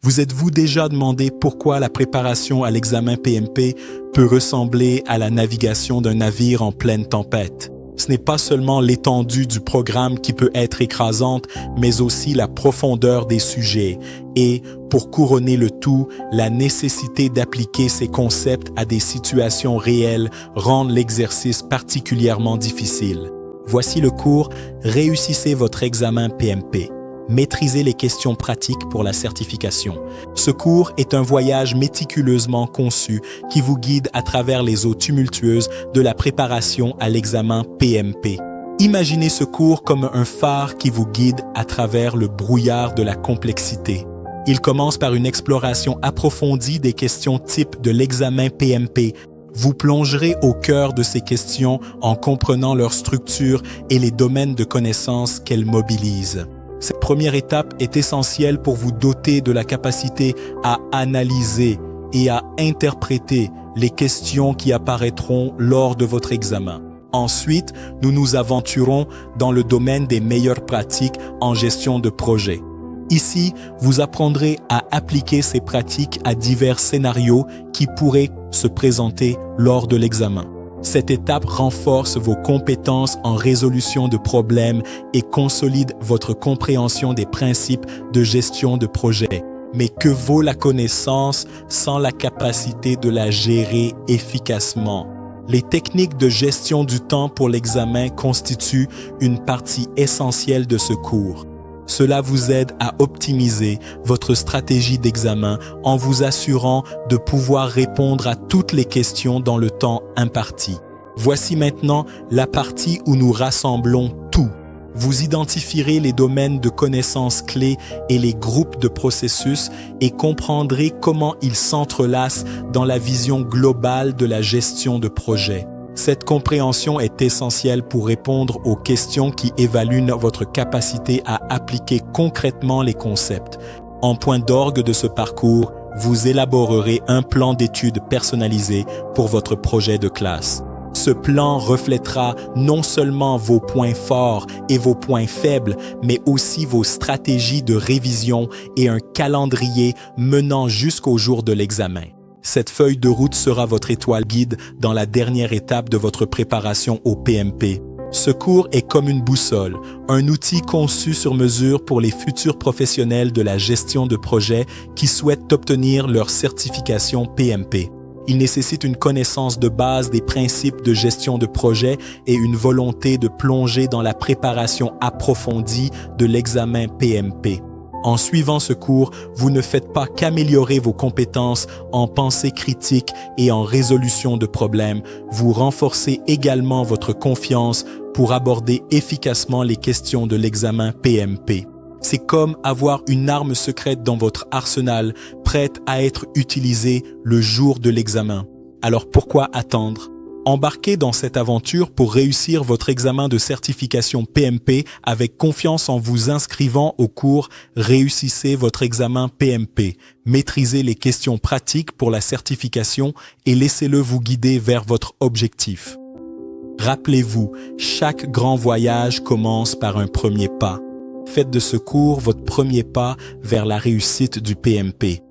Vous êtes-vous déjà demandé pourquoi la préparation à l'examen PMP peut ressembler à la navigation d'un navire en pleine tempête? Ce n'est pas seulement l'étendue du programme qui peut être écrasante, mais aussi la profondeur des sujets et, pour couronner le tout, la nécessité d'appliquer ces concepts à des situations réelles rend l'exercice particulièrement difficile. Voici le cours « Réussissez votre examen PMP ». Maîtrisez les questions pratiques pour la certification. Ce cours est un voyage méticuleusement conçu qui vous guide à travers les eaux tumultueuses de la préparation à l'examen PMP. Imaginez ce cours comme un phare qui vous guide à travers le brouillard de la complexité. Il commence par une exploration approfondie des questions types de l'examen PMP. Vous plongerez au cœur de ces questions en comprenant leur structure et les domaines de connaissances qu'elles mobilisent. Cette première étape est essentielle pour vous doter de la capacité à analyser et à interpréter les questions qui apparaîtront lors de votre examen. Ensuite, nous nous aventurons dans le domaine des meilleures pratiques en gestion de projet. Ici, vous apprendrez à appliquer ces pratiques à divers scénarios qui pourraient se présenter lors de l'examen. Cette étape renforce vos compétences en résolution de problèmes et consolide votre compréhension des principes de gestion de projet. Mais que vaut la connaissance sans la capacité de la gérer efficacement? Les techniques de gestion du temps pour l'examen constituent une partie essentielle de ce cours. Cela vous aide à optimiser votre stratégie d'examen en vous assurant de pouvoir répondre à toutes les questions dans le temps imparti. Voici maintenant la partie où nous rassemblons tout. Vous identifierez les domaines de connaissances clés et les groupes de processus et comprendrez comment ils s'entrelacent dans la vision globale de la gestion de projet. Cette compréhension est essentielle pour répondre aux questions qui évaluent votre capacité à appliquer concrètement les concepts. En point d'orgue de ce parcours, vous élaborerez un plan d'études personnalisé pour votre projet de classe. Ce plan reflètera non seulement vos points forts et vos points faibles, mais aussi vos stratégies de révision et un calendrier menant jusqu'au jour de l'examen. Cette feuille de route sera votre étoile guide dans la dernière étape de votre préparation au PMP. Ce cours est comme une boussole, un outil conçu sur mesure pour les futurs professionnels de la gestion de projet qui souhaitent obtenir leur certification PMP. Il nécessite une connaissance de base des principes de gestion de projet et une volonté de plonger dans la préparation approfondie de l'examen PMP. En suivant ce cours, vous ne faites pas qu'améliorer vos compétences en pensée critique et en résolution de problèmes, vous renforcez également votre confiance pour aborder efficacement les questions de l'examen PMP. C'est comme avoir une arme secrète dans votre arsenal, prête à être utilisée le jour de l'examen. Alors pourquoi attendre? Embarquez dans cette aventure pour réussir votre examen de certification PMP avec confiance en vous inscrivant au cours « Réussissez votre examen PMP ». Maîtrisez les questions pratiques pour la certification et laissez-le vous guider vers votre objectif. Rappelez-vous, chaque grand voyage commence par un premier pas. Faites de ce cours votre premier pas vers la réussite du PMP.